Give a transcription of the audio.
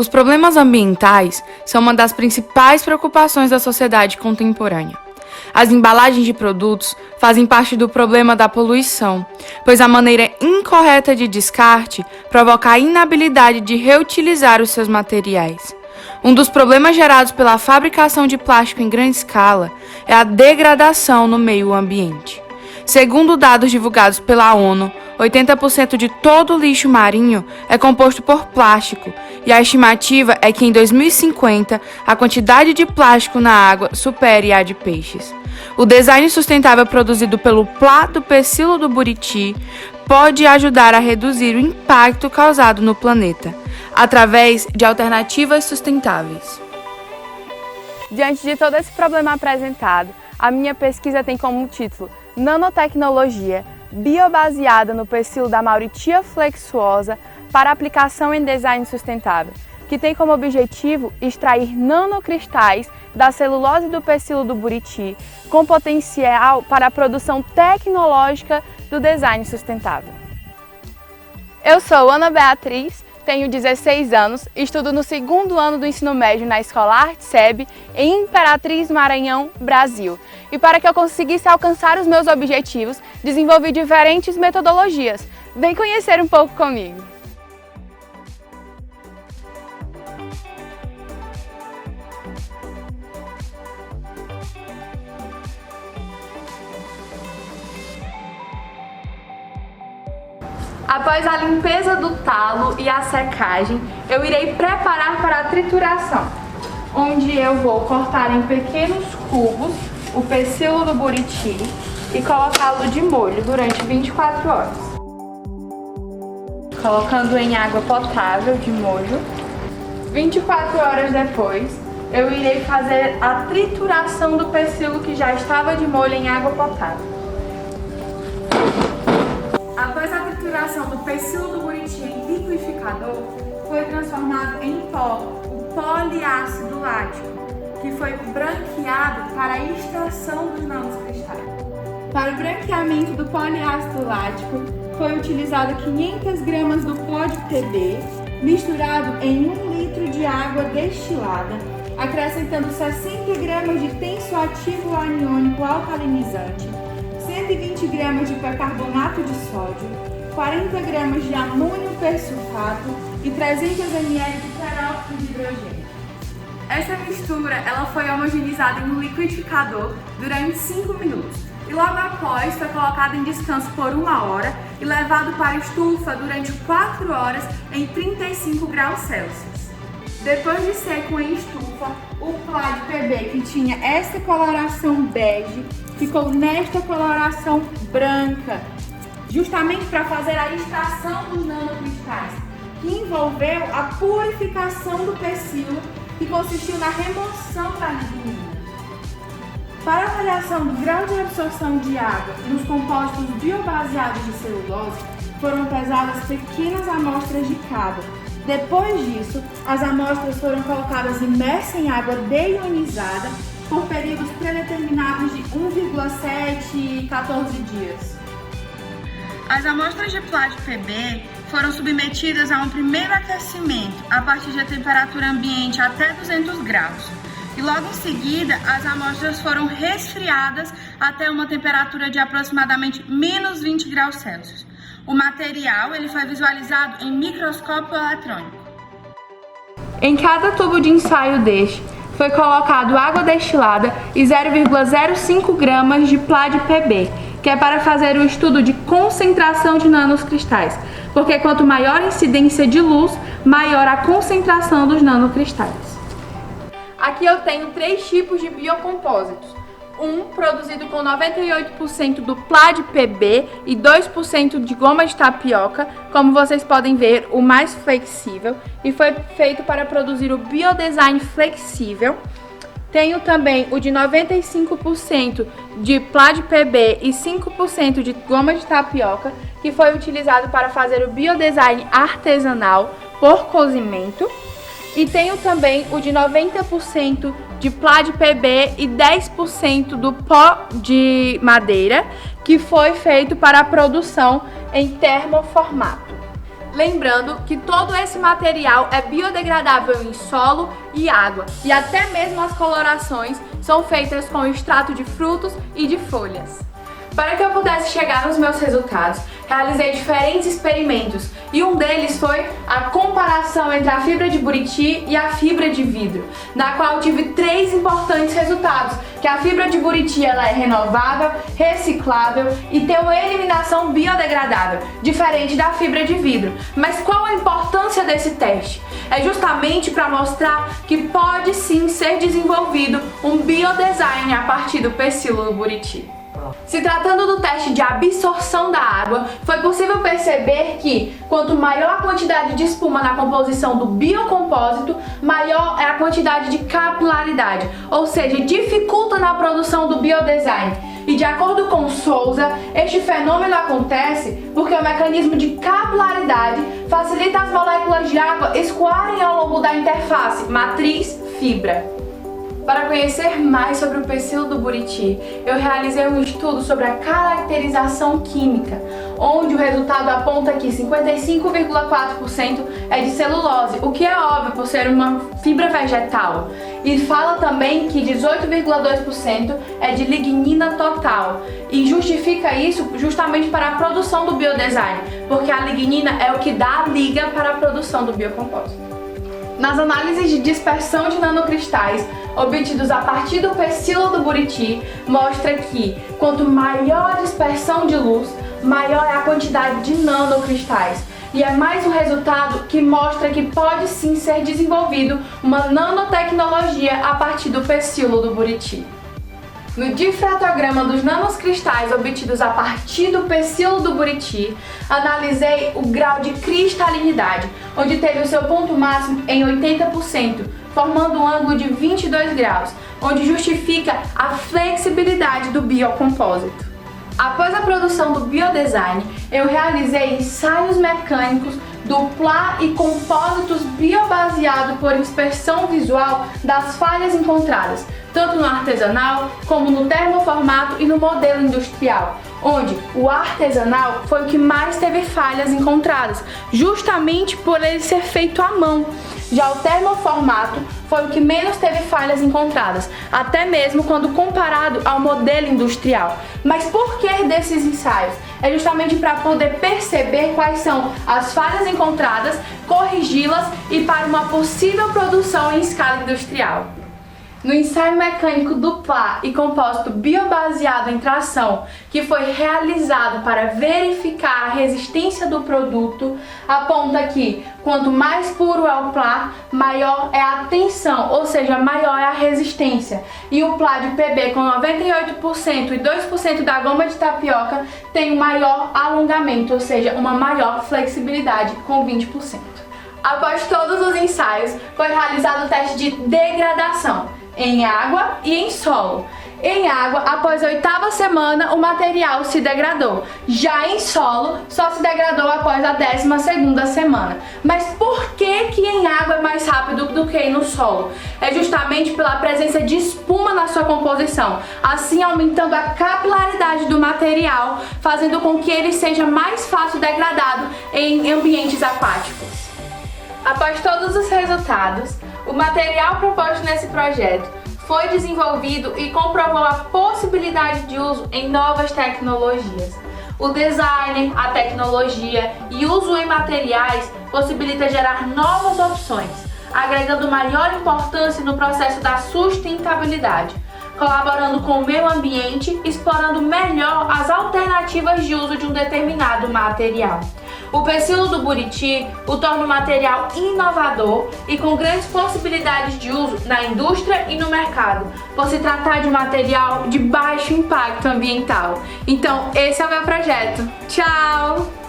Os problemas ambientais são uma das principais preocupações da sociedade contemporânea. As embalagens de produtos fazem parte do problema da poluição, pois a maneira incorreta de descarte provoca a inabilidade de reutilizar os seus materiais. Um dos problemas gerados pela fabricação de plástico em grande escala é a degradação no meio ambiente. Segundo dados divulgados pela ONU, 80% de todo o lixo marinho é composto por plástico, e a estimativa é que em 2050 a quantidade de plástico na água supere a de peixes. O design sustentável produzido pelo Plá do Pecíolo do Buriti pode ajudar a reduzir o impacto causado no planeta, através de alternativas sustentáveis. Diante de todo esse problema apresentado, a minha pesquisa tem como título Nanotecnologia biobaseada no pecíolo da Mauritia flexuosa para aplicação em design sustentável, que tem como objetivo extrair nanocristais da celulose do pecíolo do buriti com potencial para a produção tecnológica do design sustentável. Eu sou Ana Beatriz, tenho 16 anos, estudo no 2º ano do ensino médio na Escola Artseb, em Imperatriz, Maranhão, Brasil. E para que eu conseguisse alcançar os meus objetivos, desenvolvi diferentes metodologias. Vem conhecer um pouco comigo! Após a limpeza do talo e a secagem, eu irei preparar para a trituração, onde eu vou cortar em pequenos cubos o pecíolo do buriti e colocá-lo de molho durante 24 horas. Colocando em água potável de molho. 24 horas depois, eu irei fazer a trituração do pecíolo que já estava de molho em água potável. Após a trituração do pecíolo do buriti em liquidificador, foi transformado em pó, o poliácido lático, que foi branqueado para a extração dos nanocristais. Para o branqueamento do poliácido lático, foi utilizado 500 gramas do pó de PB, misturado em 1 litro de água destilada, acrescentando 60 gramas de tensoativo aniônico alcalinizante, 120 gramas de percarbonato de sódio, 40 gramas de amônio persulfato e 300 ml de peróxido de hidrogênio. Essa mistura ela foi homogeneizada em um liquidificador durante 5 minutos e logo após foi colocada em descanso por 1 hora e levado para a estufa durante 4 horas em 35 graus Celsius. Depois de seco em estufa, o Plá de PB, que tinha essa coloração bege, ficou nesta coloração branca, justamente para fazer a extração dos nanocristais, que envolveu a purificação do pecíolo, que consistiu na remoção da lignina. Para a avaliação do grau de absorção de água nos compostos biobaseados de celulose, foram pesadas pequenas amostras de cada. Depois disso, as amostras foram colocadas imersas em água deionizada por períodos predeterminados de 1,7 e 14 dias. As amostras de Plá de PB foram submetidas a um primeiro aquecimento a partir de temperatura ambiente até 200 graus. E logo em seguida, as amostras foram resfriadas até uma temperatura de aproximadamente menos 20 graus Celsius. O material ele foi visualizado em microscópio eletrônico. Em cada tubo de ensaio deste, foi colocado água destilada e 0,05 gramas de Plá de PB, que é para fazer o estudo de concentração de nanocristais, porque quanto maior a incidência de luz, maior a concentração dos nanocristais. Aqui eu tenho 3 tipos de biocompósitos. Um produzido com 98% do Plá de PB e 2% de goma de tapioca, como vocês podem ver, o mais flexível, e foi feito para produzir o biodesign flexível. Tenho também o de 95% de Plá de PB e 5% de goma de tapioca, que foi utilizado para fazer o biodesign artesanal por cozimento. E tenho também o de 90% de Plá de PB e 10% do pó de madeira, que foi feito para a produção em termoformato. Lembrando que todo esse material é biodegradável em solo e água, e até mesmo as colorações são feitas com extrato de frutos e de folhas. Para que eu pudesse chegar nos meus resultados, realizei diferentes experimentos e um deles foi a comparação entre a fibra de buriti e a fibra de vidro, na qual tive 3 importantes resultados, que a fibra de buriti ela é renovável, reciclável e tem uma eliminação biodegradável, diferente da fibra de vidro. Mas qual a importância desse teste? É justamente para mostrar que pode sim ser desenvolvido um biodesign a partir do pecíolo do buriti. Se tratando do teste de absorção da água, foi possível perceber que quanto maior a quantidade de espuma na composição do biocompósito, maior é a quantidade de capilaridade, ou seja, dificulta na produção do biodesign. E de acordo com Souza, este fenômeno acontece porque o mecanismo de capilaridade facilita as moléculas de água escoarem ao longo da interface matriz-fibra. Para conhecer mais sobre o pecíolo do buriti, eu realizei um estudo sobre a caracterização química, onde o resultado aponta que 55,4% é de celulose, o que é óbvio por ser uma fibra vegetal. E fala também que 18,2% é de lignina total, e justifica isso justamente para a produção do biodesign, porque a lignina é o que dá a liga para a produção do biocompósito. Nas análises de dispersão de nanocristais obtidos a partir do pecíolo do buriti, mostra que quanto maior a dispersão de luz, maior é a quantidade de nanocristais. E é mais um resultado que mostra que pode sim ser desenvolvido uma nanotecnologia a partir do pecíolo do buriti. No difratograma dos nanocristais obtidos a partir do pecíolo do buriti, analisei o grau de cristalinidade, onde teve o seu ponto máximo em 80%, formando um ângulo de 22 graus, onde justifica a flexibilidade do biocompósito. Após a produção do biodesign, eu realizei ensaios mecânicos do plá e compósitos biobaseado por inspeção visual das falhas encontradas, tanto no artesanal como no termoformato e no modelo industrial, onde o artesanal foi o que mais teve falhas encontradas, justamente por ele ser feito à mão. Já o termoformato foi o que menos teve falhas encontradas, até mesmo quando comparado ao modelo industrial. Mas por que desses ensaios? É justamente para poder perceber quais são as falhas encontradas, corrigi-las e para uma possível produção em escala industrial. No ensaio mecânico do plá e compósito biobaseado em tração, que foi realizado para verificar a resistência do produto, aponta que quanto mais puro é o plá, maior é a tensão, ou seja, maior é a resistência. E o plá de PB com 98% e 2% da goma de tapioca tem um maior alongamento, ou seja, uma maior flexibilidade com 20%. Após todos os ensaios, foi realizado o teste de degradação em água e em solo. Em água, após a 8ª semana, o material se degradou. Já em solo, só se degradou após a 12ª semana. Mas por que em água é mais rápido do que no solo? É justamente pela presença de espuma na sua composição, assim aumentando a capilaridade do material, fazendo com que ele seja mais fácil degradado em ambientes aquáticos. Após todos os resultados, o material proposto nesse projeto foi desenvolvido e comprovou a possibilidade de uso em novas tecnologias. O design, a tecnologia e uso em materiais possibilita gerar novas opções, agregando maior importância no processo da sustentabilidade, colaborando com o meio ambiente, explorando melhor as alternativas de uso de um determinado material. O pecíolo do buriti o torna um material inovador e com grandes possibilidades de uso na indústria e no mercado, por se tratar de um material de baixo impacto ambiental. Então, esse é o meu projeto. Tchau!